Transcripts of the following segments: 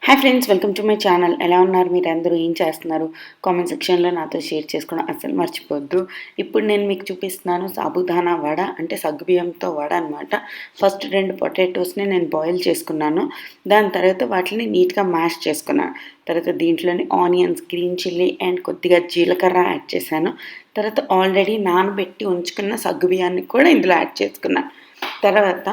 Hi friends, welcome to my channel. ఎలా ఉన్నారు మీరు అందరూ? ఏం చేస్తున్నారు? కామెంట్ సెక్షన్లో నాతో షేర్ చేసుకోవడం అస్సలు మర్చిపోద్దు. ఇప్పుడు నేను మీకు చూపిస్తున్నాను సాబుదానా వడ, అంటే సగ్గుబియ్యంతో వడ అనమాట. ఫస్ట్ 2 పొటాటోస్ని నేను బాయిల్ చేసుకున్నాను. దాని తర్వాత వాటిని నీట్గా మ్యాష్ చేసుకున్నాను. తర్వాత దీంట్లోని ఆనియన్స్, గ్రీన్ చిల్లీ అండ్ కొద్దిగా జీలకర్ర యాడ్ చేశాను. తర్వాత ఆల్రెడీ నానబెట్టి ఉంచుకున్న సగ్గుబియ్యాన్ని కూడా ఇందులో యాడ్ చేసుకున్నాను. తర్వాత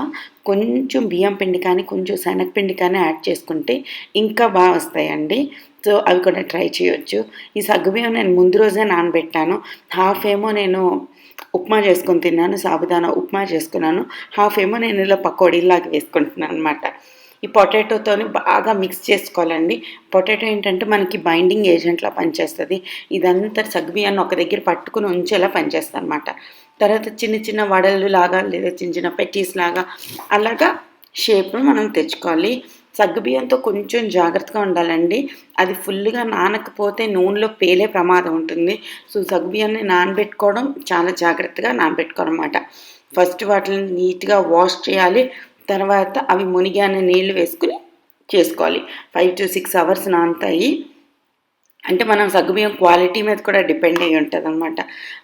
కొంచెం బియ్యం పిండి కానీ కొంచెం శనగపిండి కానీ యాడ్ చేసుకుంటే ఇంకా బాగా వస్తాయండి. సో అవి కూడా ట్రై చేయొచ్చు. ఈ సగ్గుబియ్యం నేను ముందు రోజే నానబెట్టాను. హాఫ్ ఏమో నేను ఉప్మా చేసుకొని తిన్నాను, సాబుదానా ఉప్మా చేసుకున్నాను. హాఫ్ ఏమో నేను ఇలా పకోడీలాగా వేసుకుంటున్నాను అనమాట. ఈ పొటాటోతో బాగా మిక్స్ చేసుకోవాలండి. పొటాటో ఏంటంటే మనకి బైండింగ్ ఏజెంట్లా పనిచేస్తుంది. ఇదంతా సగ్గుబియ్యాన్ని ఒక దగ్గర పట్టుకుని ఉంచేలా పనిచేస్తుంది అనమాట. తర్వాత చిన్న చిన్న వడలు లాగా లేదా చిన్న చిన్న పెటీస్ లాగా అలాగా షేప్ను మనం తెచ్చుకోవాలి. సగ్గుబియ్యంతో కొంచెం జాగ్రత్తగా ఉండాలండి. అది ఫుల్గా నానకపోతే నూనెలో పేలే ప్రమాదం ఉంటుంది. సో సగ్గుబియ్యాన్ని నానబెట్టుకోవడం చాలా జాగ్రత్తగా నానబెట్టుకోవాలన్నమాట. ఫస్ట్ వాటిని నీట్గా వాష్ చేయాలి. తర్వాత అవి మునిగానే నీళ్లు వేసుకుని చేసుకోవాలి. 5 to 6 hours నానుతాయి. అంటే మనం సగ్గుబియ్యం క్వాలిటీ మీద కూడా డిపెండ్ అయ్యి ఉంటుంది అనమాట.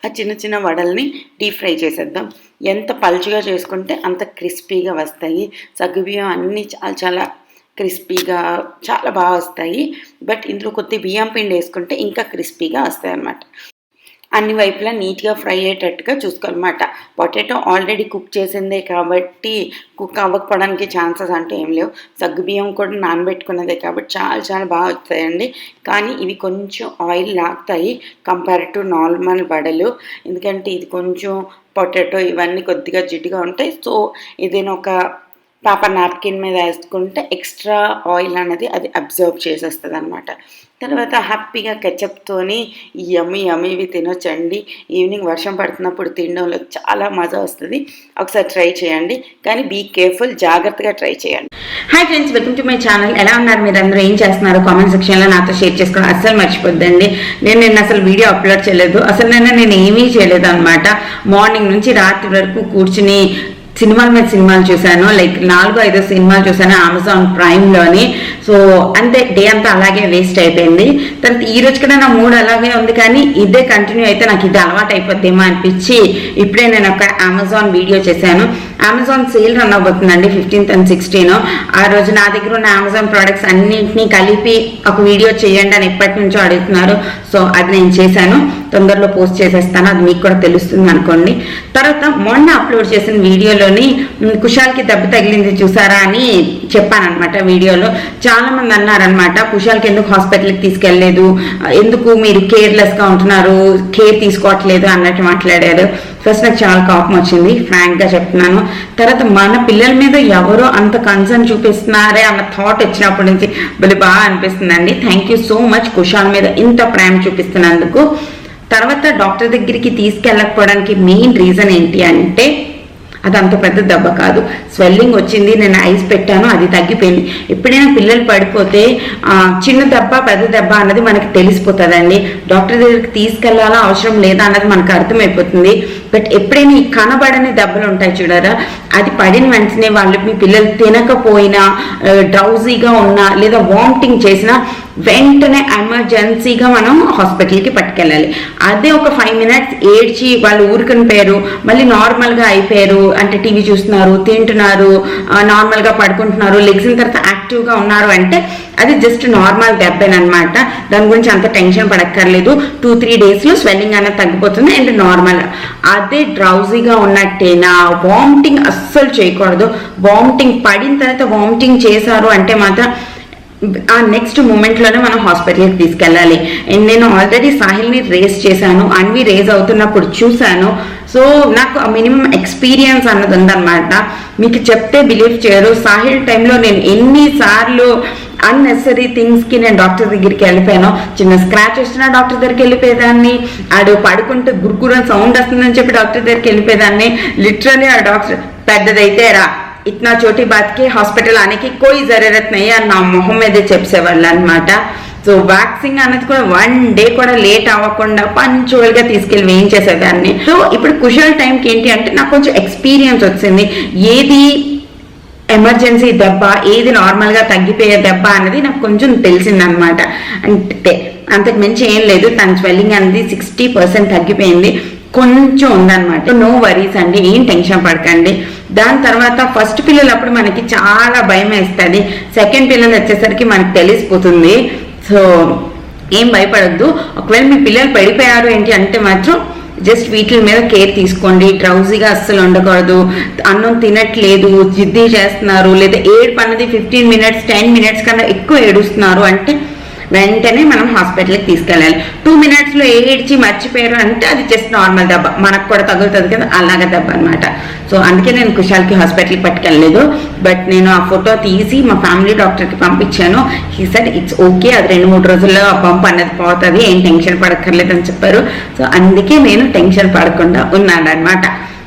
ఆ చిన్న చిన్న వడల్ని డీప్ ఫ్రై చేసేద్దాం. ఎంత పల్చగా చేసుకుంటే అంత క్రిస్పీగా వస్తాయి. సగ్గుబియ్యం అన్నీ చాలా చాలా క్రిస్పీగా చాలా బాగా వస్తాయి. బట్ ఇందులో కొద్ది బియ్యం పిండి వేసుకుంటే ఇంకా క్రిస్పీగా వస్తాయి అన్నమాట. అన్ని వైపులా నీట్గా ఫ్రై అయ్యేటట్టుగా చూసుకోవాలన్నమాట. పొటాటో ఆల్రెడీ కుక్ చేసిందే కాబట్టి కుక్ అవ్వకపోవడానికి ఛాన్సెస్ అంటూ ఏం లేవు. సగ్గుబియ్యం కూడా నానబెట్టుకున్నదే కాబట్టి చాలా చాలా బాగా వస్తాయండి. కానీ ఇవి కొంచెం ఆయిల్ లాగుతాయి కంపేర్ టు నార్మల్ వడలు. ఎందుకంటే ఇది కొంచెం పొటాటో ఇవన్నీ కొద్దిగా జిడ్డుగా ఉంటాయి. సో ఏదైనా ఒక పేపర్ నాప్కిన్ మీద వేసుకుంటే ఎక్స్ట్రా ఆయిల్ అనేది అది అబ్జర్వ్ చేసేస్తుంది అనమాట. తర్వాత హ్యాపీగా కెచప్తోని యమ్మీ ఇవి తినొచ్చండి. ఈవినింగ్ వర్షం పడుతున్నప్పుడు తినడంలో చాలా మజా వస్తుంది. ఒకసారి ట్రై చేయండి, కానీ బీ కేర్ఫుల్, జాగ్రత్తగా ట్రై చేయండి. Hi friends, welcome to my channel. ఎలా ఉన్నారు మీరు అందరూ? ఏం చేస్తున్నారు? కామెంట్ సెక్షన్లో నాతో షేర్ చేసుకోవడం అస్సలు మర్చిపోద్దండి. నిన్న అసలు వీడియో అప్లోడ్ చేయలేదు. అసలు నేను ఏమీ చేయలేదు అనమాట. మార్నింగ్ నుంచి రాత్రి వరకు కూర్చుని సినిమాల మీద సినిమాలు చూశాను. లైక్ 4-5 సినిమాలు చూశాను అమెజాన్ ప్రైమ్లోని. సో అంతే, డే అంతా అలాగే వేస్ట్ అయిపోయింది. తర్వాత ఈ రోజు కూడా నా మూడ్ అలాగే ఉంది, కానీ ఇదే కంటిన్యూ అయితే నాకు ఇది అలవాటు అయిపోద్దేమో అనిపించి ఇప్పుడే నేను ఒక అమెజాన్ వీడియో చేశాను. అమెజాన్ సేల్ రన్ అవ్వబోతుందండి 15th and 16th. ఆ రోజు నా దగ్గర ఉన్న అమెజాన్ ప్రోడక్ట్స్ అన్నింటినీ కలిపి ఒక వీడియో చేయండి అని ఎప్పటి నుంచో అడుగుతున్నారు. సో అది నేను చేశాను, తొందరలో పోస్ట్ చేసేస్తాను. అది మీకు కూడా తెలుస్తుంది అనుకోండి. తర్వాత మొన్న అప్లోడ్ చేసిన వీడియోలోని కుషాల్కి దెబ్బ తగిలింది చూసారా అని చెప్పాను అనమాట. వీడియోలో చాలా మంది అన్నారనమాట, కుషాల్కి ఎందుకు హాస్పిటల్కి తీసుకెళ్ళలేదు, ఎందుకు మీరు కేర్లెస్గా ఉంటున్నారు, కేర్ తీసుకోవట్లేదు అన్నట్టు మాట్లాడారు. ఫస్ట్ నాకు చాలా కోపం వచ్చింది, ఫ్రాంక్గా చెప్తున్నాను. తర్వాత మన పిల్లల మీద ఎవరో అంత కన్సర్న్ చూపిస్తున్నారే అన్న థాట్ వచ్చినప్పటి నుంచి బాగా అనిపిస్తుందండి. Thank you so much Kushal మీద ఇంత ప్రేమ చూపిస్తున్నందుకు. తర్వాత డాక్టర్ దగ్గరికి తీసుకెళ్ళకపోవడానికి మెయిన్ రీజన్ ఏంటి అంటే, అది అంత పెద్ద దెబ్బ కాదు, స్వెల్లింగ్ వచ్చింది, నేను ఐస్ పెట్టాను, అది తగ్గిపోయింది. ఎప్పుడైనా పిల్లలు పడిపోతే చిన్న దెబ్బ పెద్ద దెబ్బ అన్నది మనకి తెలిసిపోతుందండి. డాక్టర్ దగ్గరికి తీసుకెళ్లాలా అవసరం లేదా అన్నది మనకు అర్థమైపోతుంది. బట్ ఎప్పుడైనా ఈ కనబడని దెబ్బలు ఉంటాయి చూడరా, అది పడిన వెంటనే వాళ్ళు మీ పిల్లలు తినకపోయినా, డ్రౌజీగా ఉన్నా లేదా వామిటింగ్ చేసినా వెంటనే ఎమర్జెన్సీగా మనం హాస్పిటల్కి పట్టుకెళ్ళాలి. అదే ఒక 5 minutes ఏడ్చి వాళ్ళు ఊరుకుని పోయారు, మళ్ళీ నార్మల్గా అయిపోయారు, అంటే టీవీ చూస్తున్నారు, తింటున్నారు, నార్మల్గా పడుకుంటున్నారు, లెగ్సిన తర్వాత యాక్టివ్గా ఉన్నారు అంటే అది జస్ట్ నార్మల్ దెబ్బేనమాట. దాని గురించి అంత టెన్షన్ పడక్కర్లేదు. 2-3 daysలో స్వెల్లింగ్ అనేది తగ్గిపోతుంది అండ్ నార్మల్. అదే డ్రౌజీగా ఉన్నట్టేనా, వామిటింగ్ అస్సలు చేయకూడదు. వామిటింగ్ పడిన తర్వాత వామిటింగ్ చేశారు అంటే మాత్రం ఆ నెక్స్ట్ మూమెంట్లోనే మనం హాస్పిటల్కి తీసుకెళ్ళాలి. అండ్ నేను ఆల్రెడీ సాహిల్ని రేస్ చేశాను, అన్వి రేస్ అవుతున్నప్పుడు చూశాను. సో నాకు మినిమం ఎక్స్పీరియన్స్ అన్నది ఉందన్నమాట. మీకు చెప్తే బిలీవ్ చేయరు. సాహిల్ టైంలో నేను ఎన్నిసార్లు అన్నెసరీ థింగ్స్కి నేను డాక్టర్ దగ్గరికి వెళ్ళిపోయాను. చిన్న స్క్రాచ్ వచ్చినా డాక్టర్ దగ్గరికి వెళ్ళిపోయేదాన్ని, ఆడు పడుకుంటే గురుకురం సౌండ్ వస్తుందని చెప్పి డాక్టర్ దగ్గరికి వెళ్ళిపోయేదాన్ని. లిటరలీ ఆ డాక్టర్ పెద్దదైతే రా ఇట్నా చోటి బాత్కి హాస్పిటల్ ఆనేకి కోయి జరూరత్ నహీ అని నా మొహం మీదే చెప్పేవాళ్ళు అనమాట. సో వ్యాక్సిన్ అనేది కూడా 1 day కూడా లేట్ అవ్వకుండా పంచువల్గా తీసుకెళ్ళి వేయించేసేదాన్ని. సో ఇప్పుడు కుషల్ టైంకి ఏంటి అంటే నాకు కొంచెం ఎక్స్పీరియన్స్ వచ్చింది. ఏది ఎమర్జెన్సీ దెబ్బ, ఏది నార్మల్గా తగ్గిపోయే దెబ్బ అనేది నాకు కొంచెం తెలిసిందనమాట. అంటే అంతకు మించి ఏం లేదు. తన స్వెల్లింగ్ అనేది 60% తగ్గిపోయింది, కొంచెం ఉందన్నమాట. నో వరీస్ అండి, ఏం టెన్షన్ పడకండి. దాని తర్వాత ఫస్ట్ పిల్లలు అప్పుడు మనకి చాలా భయం వేస్తుంది, సెకండ్ పిల్లలు వచ్చేసరికి మనకి తెలిసిపోతుంది. సో ఏం భయపడద్దు. ఒకవేళ మీ పిల్లలు పడిపోయారు ఏంటి అంటే మాత్రం జస్ట్ వీటి మీద కేర్ తీసుకోండి. డ్రౌజీగా అస్సలు ఉండకూడదు, అన్నం తినట్లేదు, జిద్ది చేస్తున్నారు, లేదా ఏడుపు అన్నది 15 minutes 10 minutes కన్నా ఎక్కువ ఏడుస్తున్నారు అంటే వెంటనే మనం హాస్పిటల్కి తీసుకెళ్ళాలి. 2 minutesలో ఏడ్చి మర్చిపోయారు అంటే అది జస్ట్ నార్మల్ దెబ్బ, మనకు కూడా తగులుతుంది కదా, అలాగే దెబ్బ అనమాట. సో అందుకే నేను కుషాల్కి హాస్పిటల్కి పట్టుకెళ్ళలేదు. బట్ నేను ఆ ఫోటో తీసి మా ఫ్యామిలీ డాక్టర్కి పంపించాను. హీ సెడ్ ఇట్స్ ఓకే, అది 2-3 రోజుల్లో ఆ పంప్ అనేది పోతుంది, ఏం టెన్షన్ పడక్కర్లేదు అని చెప్పారు. సో అందుకే నేను టెన్షన్ పడకుండా ఉన్నాను అనమాట.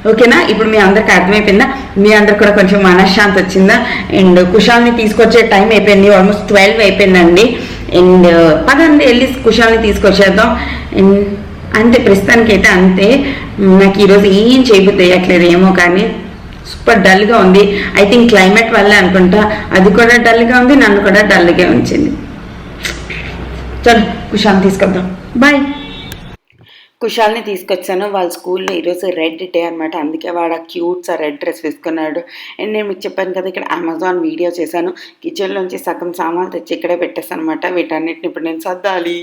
ఓకేనా? ఇప్పుడు మీ అందరికి అర్థమైపోయిందా? మీ అందరికి కూడా కొంచెం మనశ్శాంతి వచ్చిందా? అండ్ కుషాల్ని తీసుకొచ్చే టైం అయిపోయింది, ఆల్మోస్ట్ 12 అయిపోయిందండి. అండ్ పదండి వెళ్ళి కుషాల్ని తీసుకొచ్చేద్దాం. అండ్ అంతే, ప్రస్తుతానికి అయితే అంతే. నాకు ఈరోజు ఏం చేయబుద్ధి వేయట్లేదు ఏమో, కానీ సూపర్ డల్గా ఉంది. ఐ థింక్ క్లైమేట్ వల్లే అనుకుంటా, అది కూడా డల్గా ఉంది, నన్ను కూడా డల్గా ఉంచింది. చలో కుషాల్ని తీసుకొద్దాం. బాయ్. కుషాల్ని తీసుకొచ్చాను. వాళ్ళ స్కూల్లో ఈరోజు రెడ్ డే అనమాట, అందుకే వాడు క్యూట్స్ ఆ రెడ్ డ్రెస్ వేసుకున్నాడు. అండ్ నేను మీకు చెప్పాను కదా, ఇక్కడ అమెజాన్ వీడియో చేశాను. కిచెన్లోంచి సగం సామాన్లు తెచ్చి ఇక్కడే పెట్టేస్తాను అనమాట. వీటన్నిటిని ఇప్పుడు నేను సర్దాలి.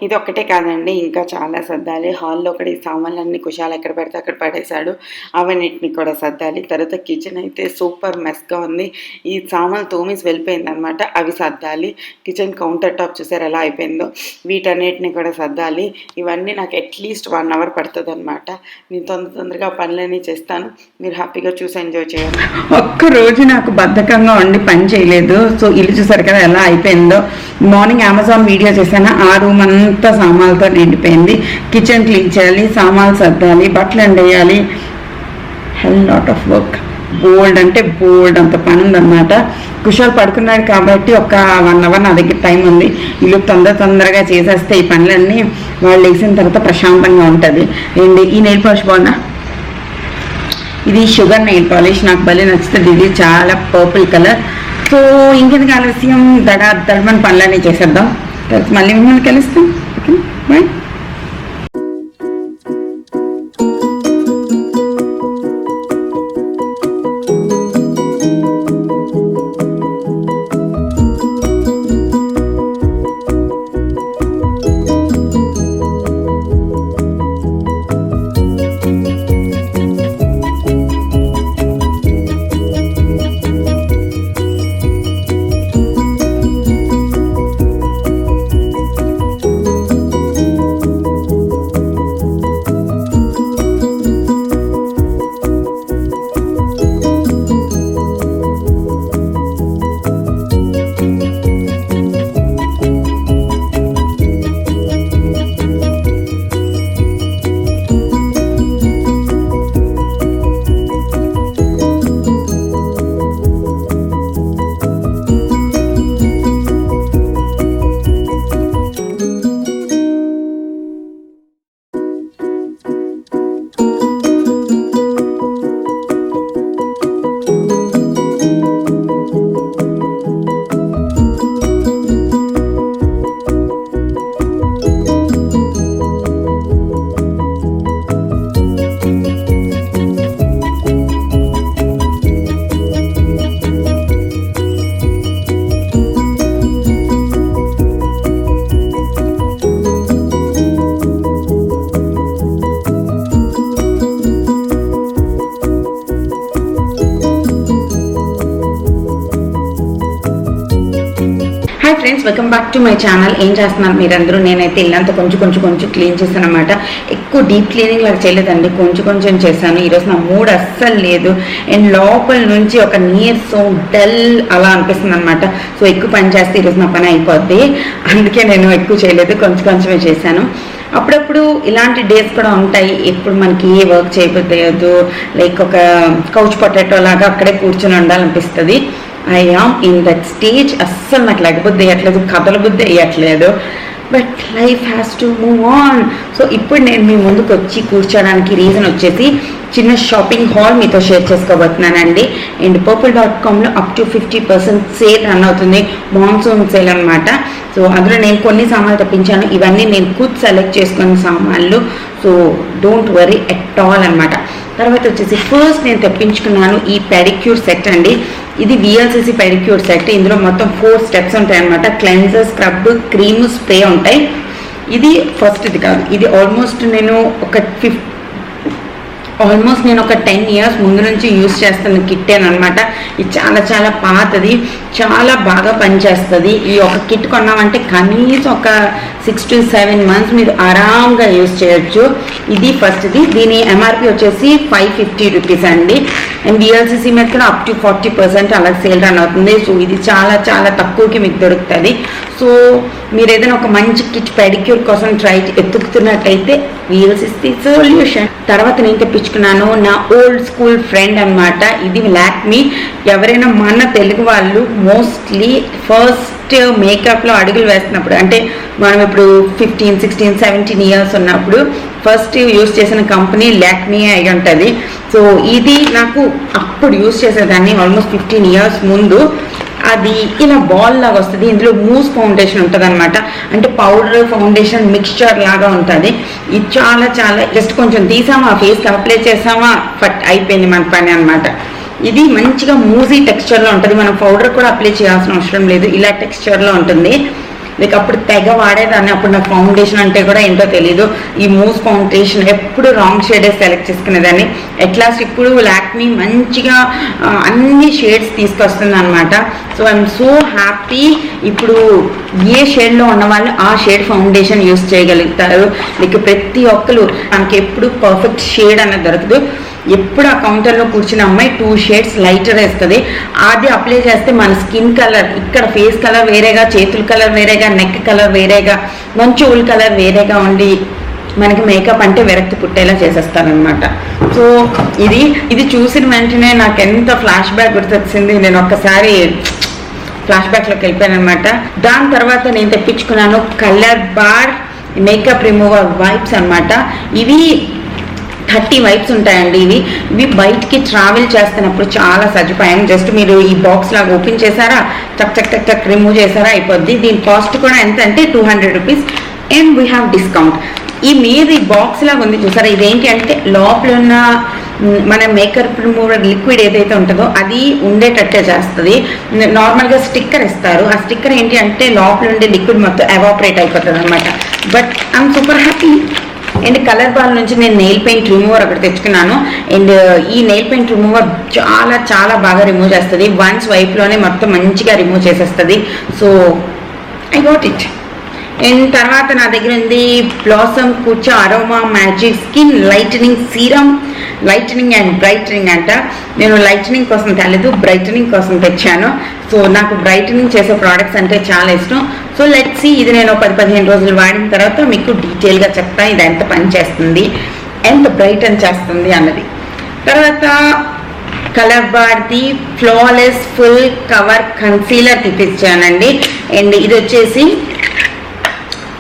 ఇది ఒక్కటే కాదండి, ఇంకా చాలా సర్దాలి. హాల్లో ఒకటి సామాన్లన్నీ కుషాలు ఎక్కడ పెడితే అక్కడ పడేశాడు, అవన్నిటిని కూడా సర్దాలి. తర్వాత కిచెన్ అయితే సూపర్ మెస్గా ఉంది. ఈ సామాన్లు తోమేసి వెళ్ళిపోయింది అనమాట, అవి సర్దాలి. కిచెన్ కౌంటర్ టాప్ చూసారు ఎలా అయిపోయిందో, వీటన్నిటిని కూడా సర్దాలి. ఇవన్నీ నాకు అట్లీస్ట్ 1 hour పడుతుంది అనమాట. నేను తొందరగా పనులన్నీ చేస్తాను, మీరు హ్యాపీగా చూసి ఎంజాయ్ చేయాలి. ఒక్కరోజు నాకు బద్ధకంగా ఉండి పని చేయలేదు. సో ఇల్లు చూసారు కదా ఎలా అయిపోయిందో. మార్నింగ్ అమెజాన్ వీడియో చేశాను, ఆ రూమ్ అంతా సామాన్లతో నిండిపోయింది. కిచెన్ క్లీన్ చేయాలి, సామాన్లు సర్దాలి, బట్టలు ఎండేయాలి. హెల్ లాట్ ఆఫ్ వర్క్, బోల్డ్ అంటే బోల్డ్ అంత పని ఉందన్నమాట. కుషాల్ పడుకున్నాడు కాబట్టి ఒక 1 hour నా దగ్గర టైం ఉంది. ఇల్లు తొందరగా చేసేస్తే ఈ పనులన్నీ వాళ్ళు వేసిన తర్వాత ప్రశాంతంగా ఉంటుంది. అండ్ ఈ నెయిల్ పాలిష్ బాగుందా? ఇది షుగర్ నెయిల్ పాలిష్, నాకు భలే నచ్చుతుంది. ఇది చాలా పర్పుల్ కలర్. సో ఇంకెందుకు ఆలస్యం, దడమని పనులన్నీ చేసేద్దాం. తర్వాత మళ్ళీ మిమ్మల్ని కలుస్తాం. Okay, bye. Friends, welcome back to my channel. ఏం చేస్తున్నారు మీరందరూ? నేనైతే ఇల్లంతా కొంచెం క్లీన్ చేశాను అనమాట. ఎక్కువ డీప్ క్లీనింగ్ లాగా చేయలేదండి, కొంచెం చేశాను. ఈరోజు నా మూడ్ అస్సలు లేదు. అండ్ లోపల నుంచి ఒక నీరసం డల్ అలా అనిపిస్తుంది అనమాట. సో ఎక్కువ పని చేస్తే ఈరోజు నా పని అయిపోద్ది, అందుకే నేను ఎక్కువ చేయలేదు, కొంచెమే చేశాను. అప్పుడప్పుడు ఇలాంటి డేస్ కూడా ఉంటాయి, ఎప్పుడు మనకి ఏ వర్క్ చేయబోద్దు, లైక్ ఒక కౌచ్ పొటాటో లాగా అక్కడే కూర్చొని ఉండాలనిపిస్తుంది. I am in that stage. అస్సలు నాకు లేకపోతే వేయట్లేదు, కథల బుద్ధి వేయట్లేదు. But life has to move on. So ఇప్పుడు నేను మీ ముందుకు వచ్చి కూర్చోడానికి రీజన్ వచ్చేసి చిన్న షాపింగ్ హాల్ మీతో షేర్ చేసుకోబోతున్నానండి. అండ్ purple.comలో అప్ టు 50% సేల్ రన్ అవుతుంది, మాన్సూన్ సేల్ అనమాట. సో అందులో నేను కొన్ని సామాన్లు తెప్పించాను. ఇవన్నీ నేను ఖుద్ సెలెక్ట్ చేసుకున్న సామాన్లు. So don't worry at all అనమాట. తర్వాత వచ్చేసి ఫస్ట్ నేను తెప్పించుకున్నాను ఈ పెడిక్యూర్ సెట్ అండి. ఇది VLCC పెడిక్యూర్ సెట్. ఇందులో మొత్తం 4 స్టెప్స్ ఉంటాయి అనమాట. క్లెన్జర్, స్క్రబ్, క్రీమ్, స్ప్రే ఉంటాయి. ఇది ఫస్ట్ ఇది కాదు, ఇది ఆల్మోస్ట్ నేను ఒక 10 years ముందు నుంచి యూజ్ చేస్తున్న కిట్టేను అనమాట. ఇది చాలా చాలా పాతది, చాలా బాగా పనిచేస్తుంది. ఈ ఒక కిట్ కొన్నామంటే కనీసం ఒక 6 to 7 months మీరు ఆరాంగా యూజ్ చేయొచ్చు. ఇది ఫస్ట్ది. దీని MRP వచ్చేసి 550 రూపీస్ అండి. అండ్ VLCC మీద కూడా అప్ టు 40% అలా సేల్ రన్ అవుతుంది. సో ఇది చాలా చాలా తక్కువకి మీకు దొరుకుతుంది. సో మీరు ఏదైనా ఒక మంచి కిట్ పెడిక్యూర్ కోసం ఎత్తుకుతున్నట్టయితే VLCC సొల్యూషన్. తర్వాత నేను తెప్పించుకున్నాను నా ఓల్డ్ స్కూల్ ఫ్రెండ్ అనమాట. ఇది లాక్మీ. ఎవరైనా మన తెలుగు వాళ్ళు మోస్ట్లీ ఫస్ట్ మేకప్లో అడుగులు వేస్తున్నప్పుడు, అంటే మనం ఇప్పుడు 15, 16, 17 years ఉన్నప్పుడు ఫస్ట్ యూజ్ చేసిన కంపెనీ లాక్మీ అయి ఉంటుంది. సో ఇది నాకు అప్పుడు యూజ్ చేసేదాన్ని ఆల్మోస్ట్ 15 years ముందు. అది ఇలా బాల్ లాగా వస్తుంది. ఇందులో మూస్ ఫౌండేషన్ ఉంటుంది అనమాట. అంటే పౌడర్ ఫౌండేషన్ మిక్స్చర్ లాగా ఉంటుంది. ఇది చాలా చాలా జస్ట్ కొంచెం తీసామా, ఫేస్కి అప్లై చేసామా, ఫట్ అయిపోయింది మన పని అనమాట. ఇది మంచిగా మూజీ టెక్స్చర్లో ఉంటుంది. మనం పౌడర్ కూడా అప్లై చేయాల్సిన అవసరం లేదు, ఇలా టెక్స్చర్లో ఉంటుంది. లైక్ అప్పుడు తెగ వాడేదాన్ని. అప్పుడు నాకు ఫౌండేషన్ అంటే కూడా ఏంటో తెలీదు. ఈ మూస్ ఫౌండేషన్ ఎప్పుడు రాంగ్ షేడే సెలెక్ట్ చేసుకునేదాన్ని. అట్లాస్ట్ ఇప్పుడు లాక్మీ మంచిగా అన్ని షేడ్స్ తీసుకొస్తుంది అనమాట. So I'm so happy. ఇప్పుడు ఏ షేడ్లో ఉన్న వాళ్ళు ఆ షేడ్ ఫౌండేషన్ యూస్ చేయగలుగుతారు. లైక్ ప్రతి ఒక్కరు మనకి ఎప్పుడు పర్ఫెక్ట్ షేడ్ అన్నది దొరకదు. ఎప్పుడు ఆ కౌంటర్లో కూర్చున్న అమ్మాయి 2 shades లైటర్ వేస్తుంది. అది అప్లై చేస్తే మన స్కిన్ కలర్, ఇక్కడ ఫేస్ కలర్ వేరేగా, చేతుల కలర్ వేరేగా, నెక్ కలర్ వేరేగా, చెవుల కలర్ వేరేగా ఉండి మనకి మేకప్ అంటే విరక్తి పుట్టేలా చేసేస్తారనమాట. సో ఇది చూసిన వెంటనే నాకు ఎంత ఫ్లాష్ బ్యాక్ గుర్తొచ్చింది. నేను ఒక్కసారి ఫ్లాష్ బ్యాక్లోకి వెళ్ళిపోయాను అనమాట. దాని తర్వాత నేను తెప్పించుకున్నాను కలర్బార్ మేకప్ రిమూవర్ వైప్స్ అనమాట. ఇవి 30 వైప్స్ ఉంటాయండి. ఇవి బయటికి ట్రావెల్ చేస్తున్నప్పుడు చాలా సదుపాయం. జస్ట్ మీరు ఈ బాక్స్ లాగా ఓపెన్ చేశారా, టక్ టక్ టక్ టక్ రిమూవ్ చేశారా అయిపోద్ది. దీని కాస్ట్ కూడా ఎంత అంటే 200 rupees. And we have discount. ఈ మీద ఈ బాక్స్ లాగా ఉంది చూసారా, ఇదేంటి అంటే లోపల ఉన్న మన మేకప్ రిమూవర్ లిక్విడ్ ఏదైతే ఉంటుందో అది ఉండేటట్టే చేస్తుంది. నార్మల్గా స్టిక్కర్ ఇస్తారు. ఆ స్టిక్కర్ ఏంటి అంటే లోపల ఉండే లిక్విడ్ మొత్తం ఎవాపరేట్ అయిపోతుంది అనమాట. But I'm super happy. And Colorbar నుంచి నేను నెయిల్ పెయింట్ రిమూవర్ అక్కడ తెచ్చుకున్నాను. అండ్ ఈ నెయిల్ పెయింట్ రిమూవర్ చాలా చాలా బాగా రిమూవ్ చేస్తుంది. 1 స్వైప్లోనే మొత్తం మంచిగా రిమూవ్ చేసేస్తుంది. So I got it. And తర్వాత నా దగ్గర ఉంది బ్లాసమ్ కూర్చో aroma magic skin lightening serum. Lightening and brightening అంట. నేను లైటనింగ్ కోసం తేలేదు, బ్రైటనింగ్ కోసం తెచ్చాను. సో నాకు బ్రైటనింగ్ చేసే ప్రోడక్ట్స్ అంటే చాలా ఇష్టం. So let's see. ఇది నేను 10-15 రోజులు వాడిన తర్వాత మీకు డీటెయిల్గా చెప్తాను ఇది ఎంత పని చేస్తుంది, ఎంత బ్రైటన్ చేస్తుంది అన్నది. తర్వాత కలర్బార్ది ఫ్లాలెస్ ఫుల్ కవర్ కన్సీలర్ తెప్పించానండి. అండ్ ఇది వచ్చేసి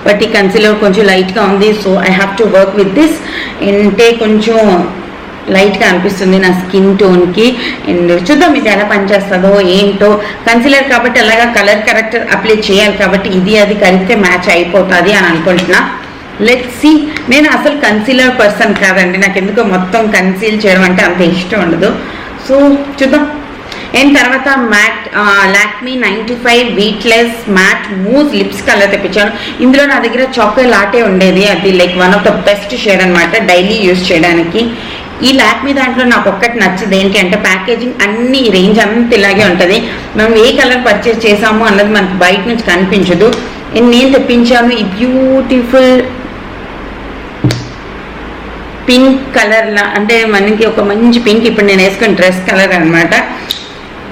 బట్ ఈ కన్సీలర్ కొంచెం లైట్గా ఉంది. So I have to work with this. అంటే కొంచెం లైట్గా అనిపిస్తుంది నా స్కిన్ టోన్కి. అండ్ చూద్దాం ఇది ఎలా పనిచేస్తుందో ఏంటో. కన్సీలర్ కాబట్టి అలాగా కలర్ కరెక్టర్ అప్లై చేయాలి కాబట్టి ఇది అది కలిపితే మ్యాచ్ అయిపోతుంది అని అనుకుంటున్నా. Let's see. నేను అసలు కన్సీలర్ పర్సన్ కాదండి. నాకు ఎందుకో మొత్తం కన్సీల్ చేయడం అంటే అంత ఇష్టం ఉండదు. సో చూద్దాం. అండ్ తర్వాత Lakme 95 weightless matte mousse lips colour తెప్పించాను. ఇందులో నా దగ్గర చాక్లెట్ లాటే ఉండేది. అది like one of the best shade అనమాట డైలీ యూజ్ చేయడానికి. ఈ లాక్మీ దాంట్లో నాకు ఒక్కటి నచ్చింది ఏంటి అంటే ప్యాకేజింగ్ అన్ని రేంజ్ అంతా ఇలాగే ఉంటుంది. మనం ఏ కలర్ పర్చేస్ చేసాము అన్నది మనకు బయట నుంచి కనిపించదు. నేను తెప్పించాను ఈ బ్యూటిఫుల్ పింక్ కలర్లా, అంటే మనకి ఒక మంచి పింక్ ఇప్పుడు నేను వేసుకున్న డ్రెస్ కలర్ అనమాట.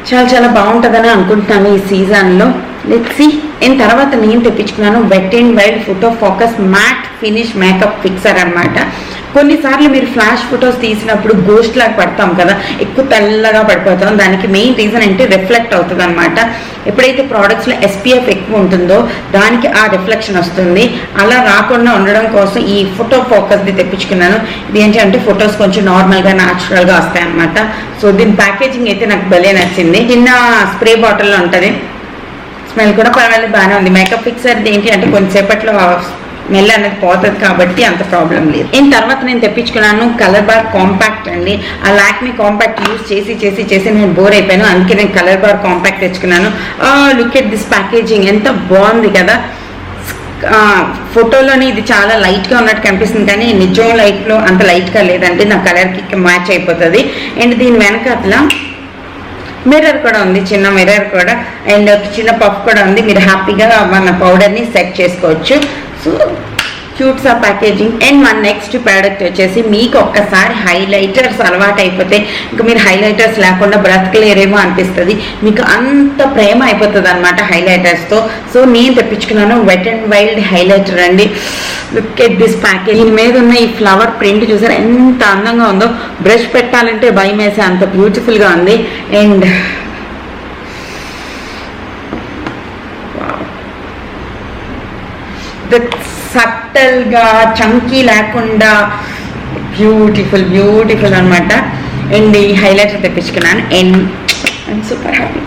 చాలా చాలా బాగుంటుందని అనుకుంటున్నాను ఈ సీజన్లో. Let's see. అండ్ తర్వాత నేను తెప్పించుకున్నాను Wet and Wild Photo Focus matte finish makeup fixer అనమాట. కొన్నిసార్లు మీరు ఫ్లాష్ ఫొటోస్ తీసినప్పుడు గోస్ట్ లాగా పడతాం కదా, ఎక్కువ తెల్లగా పడిపోతాం. దానికి మెయిన్ రీజన్ అంటే రిఫ్లెక్ట్ అవుతుంది అనమాట. ఎప్పుడైతే ప్రోడక్ట్స్లో SPF ఎక్కువ ఉంటుందో దానికి ఆ రిఫ్లెక్షన్ వస్తుంది. అలా రాకుండా ఉండడం కోసం ఈ ఫోటో ఫోకస్ది తెప్పించుకున్నాను. ఇది ఏంటి అంటే ఫొటోస్ కొంచెం నార్మల్గా న్యాచురల్గా వస్తాయి అనమాట. సో దీని ప్యాకేజింగ్ అయితే నాకు భలే నచ్చింది. చిన్న స్ప్రే బాటిల్లో ఉంటుంది. స్మెల్ కూడా పర్వాలేదు, బాగానే ఉంది. మేకప్ ఫిక్సర్ ఏంటి అంటే కొంచెంసేపట్లో స్మెల్ అనేది పోతుంది కాబట్టి అంత ప్రాబ్లం లేదు. తర్వాత నేను తెప్పించుకున్నాను కలర్బార్ కాంపాక్ట్ అండి. ఆ లాక్మీ కాంపాక్ట్ యూజ్ చేసి నేను బోర్ అయిపోయాను. అందుకే నేను కలర్బార్ కాంపాక్ట్ తెచ్చుకున్నాను. లుక్ ఎట్ దిస్ ప్యాకేజింగ్, ఎంత బాగుంది కదా. ఫోటోలోని ఇది చాలా లైట్గా ఉన్నట్టు కనిపిస్తుంది, కానీ నిజం లైట్లో అంత లైట్గా లేదంటే నా కలర్కి మ్యాచ్ అయిపోతుంది. అండ్ దీని వెనకాతల మిర్రర్ కూడా ఉంది, చిన్న మిర్రర్ కూడా, అండ్ చిన్న పఫ్ కూడా ఉంది. మీరు హ్యాపీగా మన పౌడర్ని సెట్ చేసుకోవచ్చు. సో క్యూట్స్ ఆ ప్యాకేజింగ్. అండ్ మన నెక్స్ట్ ప్రోడక్ట్ వచ్చేసి, మీకు ఒక్కసారి హైలైటర్స్ అలవాటు అయిపోతే ఇంకా మీరు హైలైటర్స్ లేకుండా బ్రతకలేరేమో అనిపిస్తుంది. మీకు అంత ప్రేమ అయిపోతుంది అనమాట హైలైటర్స్తో. సో నేను తెప్పించుకున్నాను వెట్ అండ్ వైల్డ్ హైలైటర్ అండి. Look at this package. దీని మీద ఉన్న ఈ ఫ్లవర్ ప్రింట్ చూసారు ఎంత అందంగా ఉందో. బ్రష్ పెట్టాలంటే భయం వేసే అంత బ్యూటిఫుల్గా ఉంది. అండ్ సట్టల్గా చంకీ లేకుండా బ్యూటిఫుల్ అనమాట. అండ్ ఈ హైలైటర్ తెప్పించుకున్నాను. And I'm super happy.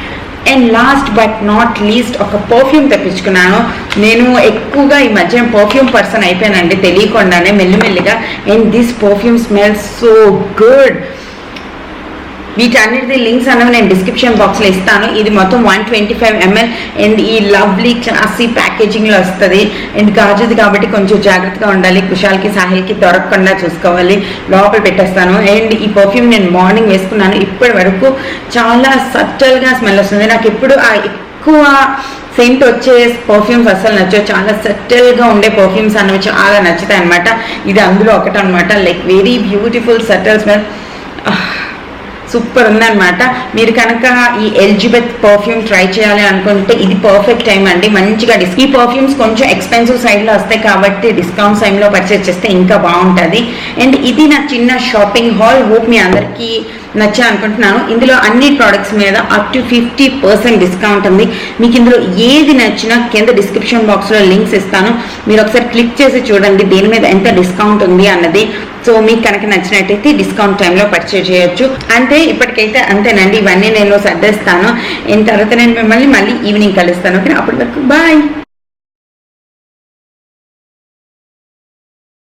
And last but not least ఒక పర్ఫ్యూమ్ తెప్పించుకున్నాను. నేను ఎక్కువగా ఈ మధ్య పర్ఫ్యూమ్ పర్సన్ అయిపోయానండి తెలియకుండానే, మెల్లిమెల్లిగా. And this perfume smells so good. వీటన్నిటిది లింక్స్ అనేవి నేను డిస్క్రిప్షన్ బాక్స్లో ఇస్తాను. ఇది మొత్తం 125 ml. అండ్ ఈ లవ్లీ క్లాసీ ప్యాకేజింగ్లో వస్తుంది. అండ్ గాజుది కాబట్టి కొంచెం జాగ్రత్తగా ఉండాలి. కుషాల్కి సాహిల్కి దొరకకుండా చూసుకోవాలి. లోపల పెట్టేస్తాను. అండ్ ఈ పర్ఫ్యూమ్ నేను మార్నింగ్ వేసుకున్నాను. ఇప్పటి వరకు చాలా సట్టల్గా స్మెల్ వస్తుంది. నాకు ఎప్పుడు ఎక్కువ సెంట్ వచ్చే పర్ఫ్యూమ్స్ అసలు నచ్చవు. చాలా సటిల్గా ఉండే పర్ఫ్యూమ్స్ అనేవి చాలా నచ్చుతాయి అనమాట. ఇది అందులో ఒకటి అనమాట. Like very beautiful subtle smell, super ఉందన్నమాట. మీరు కనుక ఈ ఎలిజబెత్ పర్ఫ్యూమ్ ట్రై చేయాలి అనుకుంటే ఇది పర్ఫెక్ట్ టైం అండి. మంచిగా ఈ పర్ఫ్యూమ్స్ కొంచెం ఎక్స్పెన్సివ్ సైడ్లో వస్తాయి కాబట్టి డిస్కౌంట్ టైంలో పర్చేస్ చేస్తే ఇంకా బాగుంటుంది. అండ్ ఇది నా చిన్న షాపింగ్ హాల్. హోప్ మీ అందరికీ నచ్చా అనుకుంటున్నాను. ఇందులో అన్ని ప్రోడక్ట్స్ మీద అప్ టు 50% డిస్కౌంట్ ఉంది. మీకు ఇందులో ఏది నచ్చినా కింద డిస్క్రిప్షన్ బాక్స్లో లింక్స్ ఇస్తాను. మీరు ఒకసారి క్లిక్ చేసి చూడండి దేని మీద ఎంత డిస్కౌంట్ ఉంది అన్నది. సో మీకు కనుక నచ్చినట్టయితే డిస్కౌంట్ టైంలో పర్చేజ్ చేయొచ్చు. అంతే, ఇప్పటికైతే అంతేనండి. ఇవన్నీ నేను సర్దేస్తాను. తర్వాత నేను మిమ్మల్ని మళ్ళీ ఈవినింగ్ కలుస్తాను. ఓకే, అప్పటి వరకు బాయ్.